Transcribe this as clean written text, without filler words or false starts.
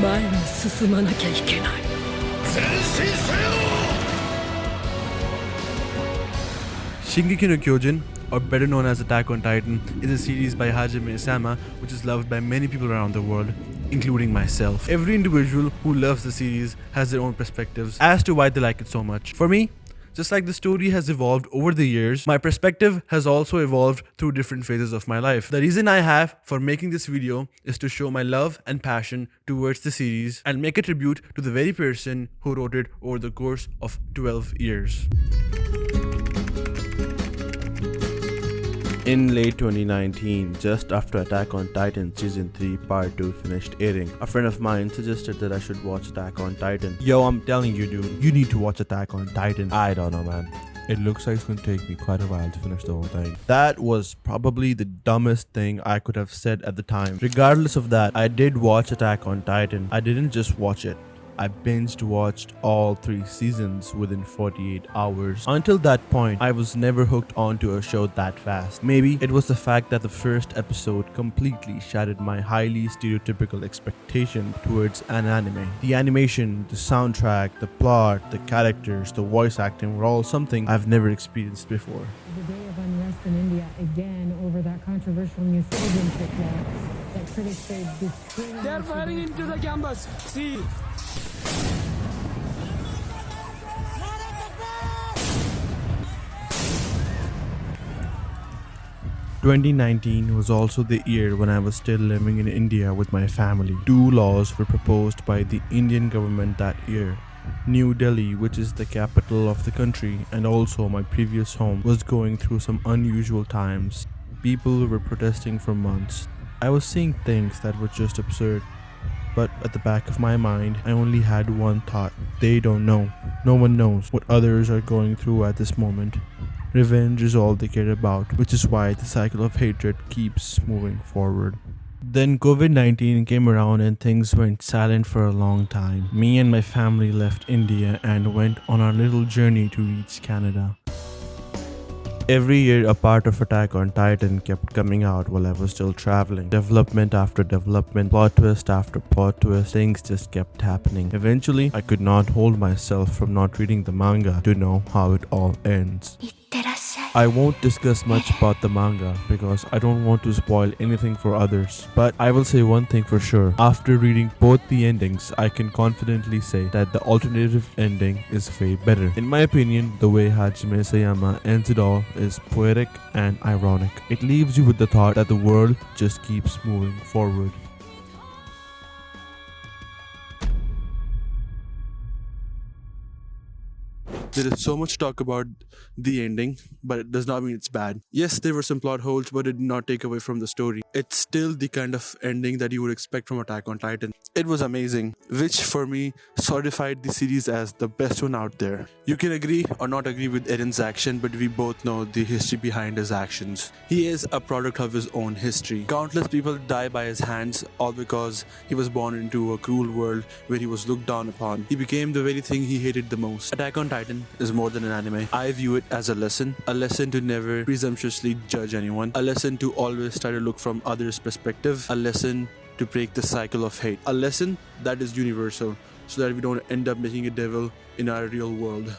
前に進まなきゃいけない。前進せよ! Shingeki no Kyojin, or better known as Attack on Titan, is a series by Hajime Isama which is loved by many people around the world, including myself. Every individual who loves the series has their own perspectives as to why they like it so much. For me, just like the story has evolved over the years, my perspective has also evolved through different phases of my life. The reason I have for making this video is to show my love and passion towards the series and make a tribute to the very person who wrote it over the course of 12 years. In late 2019, just after Attack on Titan Season 3 Part 2 finished airing, a friend of mine suggested that I should watch Attack on Titan. Yo, I'm telling you dude, you need to watch Attack on Titan. I don't know man. It looks like it's gonna take me quite a while to finish the whole thing. That was probably the dumbest thing I could have said at the time. Regardless of that, I did watch Attack on Titan. I didn't just watch it. I binged watched all 3 seasons within 48 hours. Until that point, I was never hooked onto a show that fast. Maybe it was the fact that the first episode completely shattered my highly stereotypical expectation towards an anime. The animation, the soundtrack, the plot, the characters, the voice acting were all something I've never experienced before. The day of unrest in India again over that controversial new citizenship law that critics say discriminates. They're firing into the campus. See. 2019 was also the year when I was still living in India with my family. 2 laws were proposed by the Indian government that year. New Delhi, which is the capital of the country and also my previous home, was going through some unusual times. People were protesting for months. I was seeing things that were just absurd. But at the back of my mind, I only had one thought. They don't know. No one knows what others are going through at this moment. Revenge is all they care about, which is why the cycle of hatred keeps moving forward. Then COVID-19 came around and things went silent for a long time. Me and my family left India and went on our little journey to reach Canada. Every year, a part of Attack on Titan kept coming out while I was still traveling. Development after development, plot twist after plot twist, things just kept happening. Eventually, I could not hold myself from not reading the manga to know how it all ends. I won't discuss much about the manga because I don't want to spoil anything for others. But I will say one thing for sure. After reading both the endings, I can confidently say that the alternative ending is way better. In my opinion, the way Hajime Isayama ends it all is poetic and ironic. It leaves you with the thought that the world just keeps moving forward. There is so much talk about the ending, but it does not mean it's bad. Yes, there were some plot holes, but it did not take away from the story. It's still the kind of ending that you would expect from Attack on Titan. It was amazing, which for me solidified the series as the best one out there. You can agree or not agree with Eren's action, but we both know the history behind his actions. He is a product of his own history. Countless people die by his hands, all because he was born into a cruel world where he was looked down upon. He became the very thing he hated the most. Attack on Titan is more than an anime. I view it as a lesson to never presumptuously judge anyone, a lesson to always try to look from others' perspective, a lesson to break the cycle of hate, a lesson that is universal so that we don't end up making a devil in our real world.